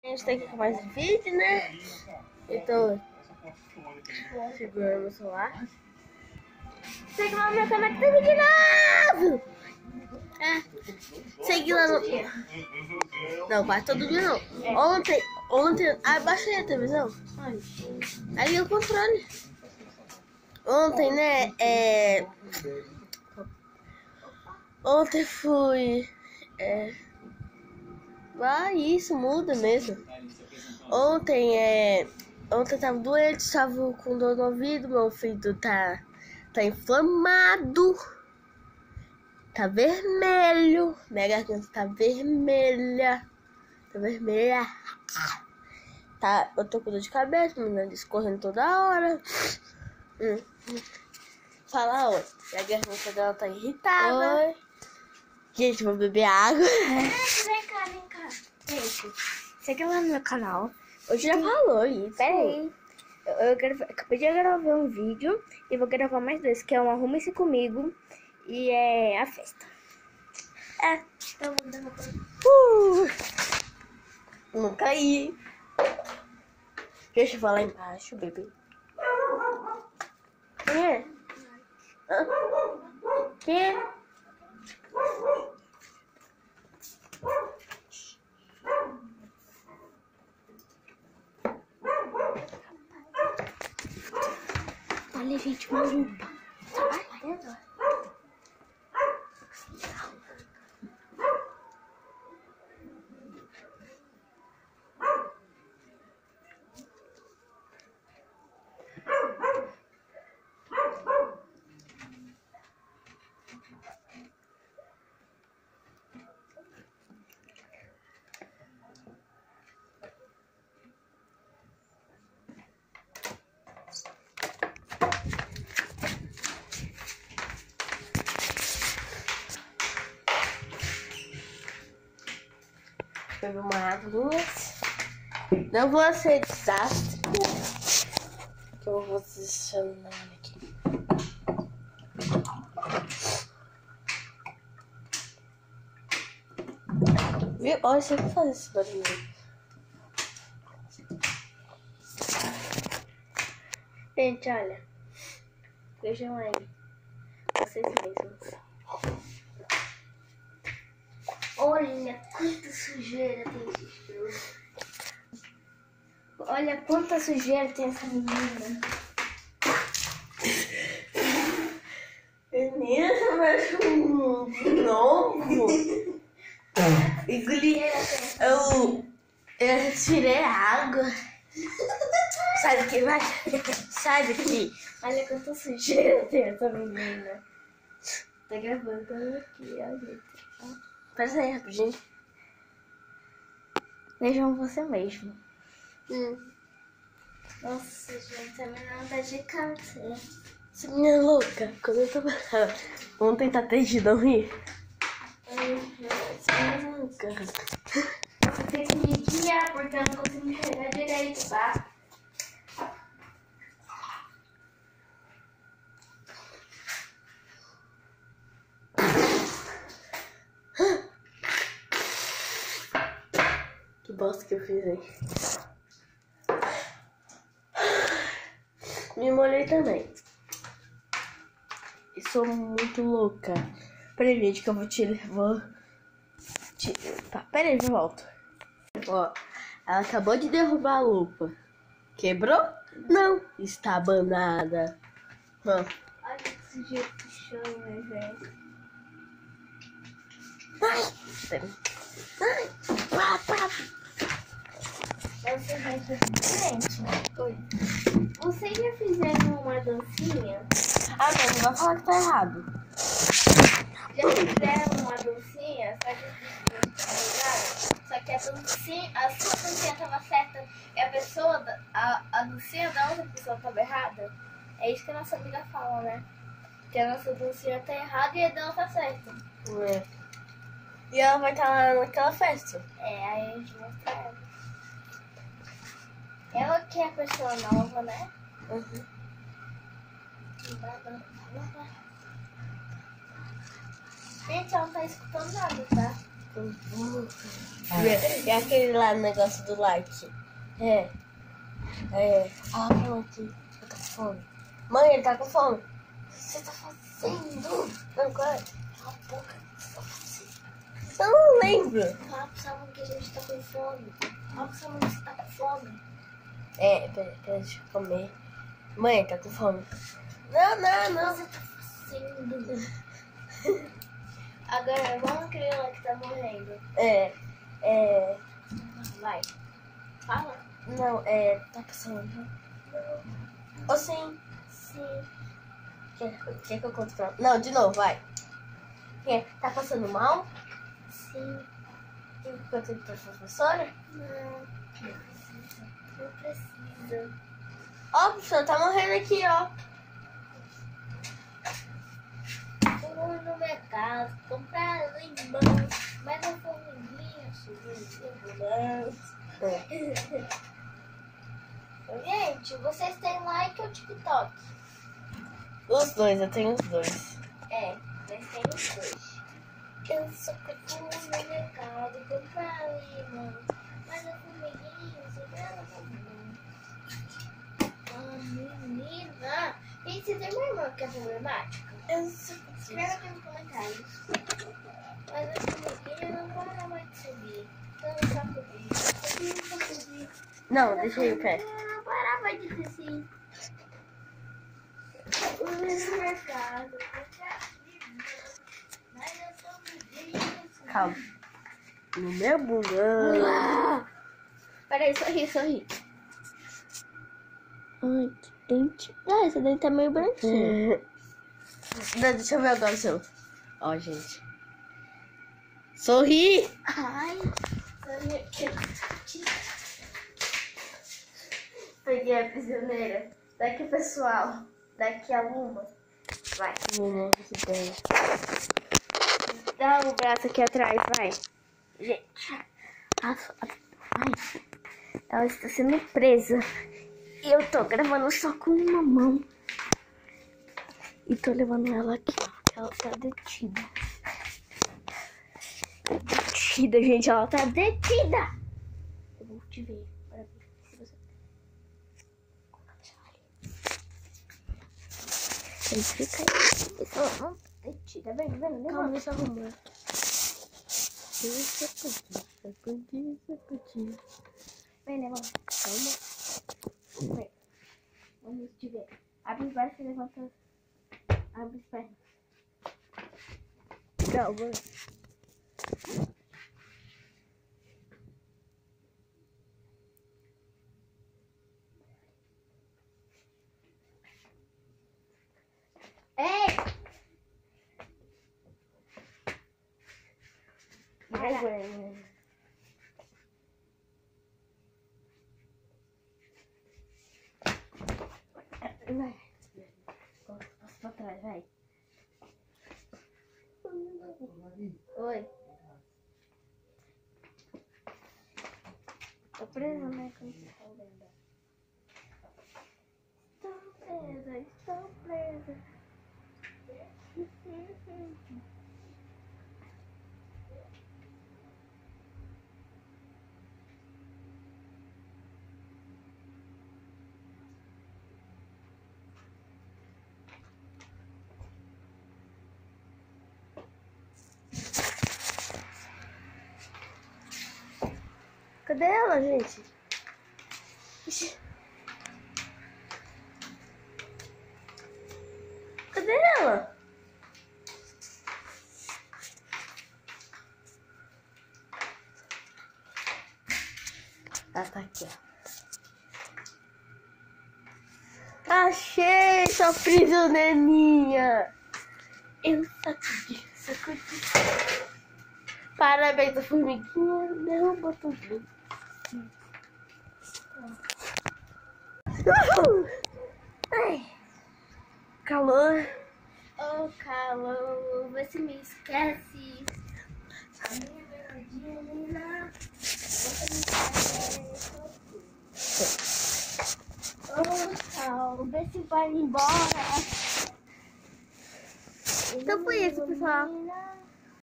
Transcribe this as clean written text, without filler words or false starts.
A gente tem que acabar esse vídeo, né? Eu tô segurando o celular. Segue lá no meu canal que tem vídeo novo! Segue lá no... Não, quase todo dia não. Ontem... Ah, baixei a televisão. Aí o controle. Ontem, né? Ontem fui... isso muda mesmo. Ontem eu tava doente, tava com dor no ouvido, meu ouvido tá inflamado, tá vermelho, minha garganta tá vermelha, tá, eu tô com dor de cabeça, meu nariz escorrendo toda hora. Fala oi, minha garganta dela tá irritada. Oi. Gente, vou beber água. Vem cá. Gente, segue lá no meu canal. Hoje já falou isso. Pera aí. Eu acabei de gravar um vídeo e vou gravar mais dois, que é um Arrume-se Comigo e é a festa. Então vou dar uma coisa. Não caí. Deixa eu falar embaixo, bebê. Quem é? Quem é? Olha, gente, uma lupa. Beber uma água. Não vou ser desastre. Que eu vou posicionar aqui. Viu? Olha, você vai fazer esse barulho. Gente, olha. Vejam aí. Vocês mesmos. Olha quanta sujeira tem esse filme. Olha quanta sujeira tem essa menina. Menina, mas de novo. Engoli. Eu tirei água. Sai daqui, vai. Sai daqui. Olha quanta sujeira tem essa menina. Tá gravando aqui, ó, gente. Pera aí, rapidinho. Vejam você mesmo. Nossa, gente, a menina tá de câncer. Essa menina é louca. Quando eu tava... Vamos tentar ter não rir. Essa menina é louca. Você tem que me guiar porque eu não consigo enxergar direito, tá? Que bosta que eu fiz aí. Me molhei também. E sou muito louca. Peraí, gente, que eu vou Tá, peraí, eu volto. Ó, ela acabou de derrubar a lupa. Quebrou? Não. Está abanada. Olha que sujeito que chama, velho. Ai! Gente, vocês já fizeram uma dancinha? Ah, não vai falar que tá errado. Já fizeram uma dancinha? Só que a sua dancinha tava certa e a dancinha da outra pessoa tava errada? É isso que a nossa amiga fala, né? Que a nossa dancinha tá errada e a dela tá certa. E ela vai estar lá naquela festa. Aí a gente mostra ela. Ela que é a pessoa nova, né? Gente, ela não tá escutando nada, tá? É aquele lá no negócio do like. Ah, pronto. Eu tô com fome. Mãe, ele tá com fome. O que você tá fazendo? Não, cala a boca. O que você tá fazendo? Eu não lembro. Fala pro Samuel que a gente tá com fome. Fala pro Samuel que você tá com fome. Pera, deixa eu comer. Mãe, tá com fome. Não. O que você tá fazendo? Agora, vamos criança que tá morrendo. Vai. Fala. Não, tá passando. Ou sim. Quer que eu conte pra... Não, de novo, vai. Tá passando mal? Sim. Quer que eu conte pra professora? Não precisa. Ó, professor, tá morrendo aqui, ó. Vou no mercado comprar limão, mas a formiguinha subiu. Gente, vocês têm like ou TikTok? Os dois, eu tenho os dois. Nós temos os dois. Eu só fui no mercado comprar limão, mas a formiguinha subiu. Menina! Gente, você tem uma irmã que é problemática? Escreve aqui nos comentários. Mas a formiguinha não para mais de subir. Então eu só subir. Não, deixa aí o pé. Não parava de descer. No mercado. Mas eu sou muito. Calma. No meu bundão. Peraí, sorri. Ai, que dente. Ah, esse dente tá meio branquinho. Deixa eu ver agora o seu. Ó, gente. Sorri! Ai, sorri aqui. Peguei a prisioneira. Daqui, pessoal. Daqui a Luma. Vai. Luma, você tem. Dá o braço aqui atrás, vai. Gente. Ai. Ela está sendo presa. E eu tô gravando só com uma mão. E tô levando ela aqui, ó. Ela tá detida. Detida, gente. Ela tá detida. Eu vou te ver. Para ver se você... Ele fica aí. Ela não tá detida. Vem. Calma, deixa eu arrumar. Sacudir. Vem, levanta. Calma. Vem. Vamos te ver. Abre os braços e levanta. Abre os pés. Calma. Ei! Vai. Passa pra trás, vai. Oi. Tô presa, né? Como você tá vendo? Estou presa. Cadê ela, gente? Ixi. Cadê ela? Ela tá aqui, ó. Achei sua prisioneirinha. Eu sacudi. Parabéns, a formiguinha. Derrubou tudo. Ai, calor. Oh, calor, você me esquece. A minha verdinha. Você me esquece. Oh, calor, vê se vai embora. Então foi isso, pessoal. Ilumina.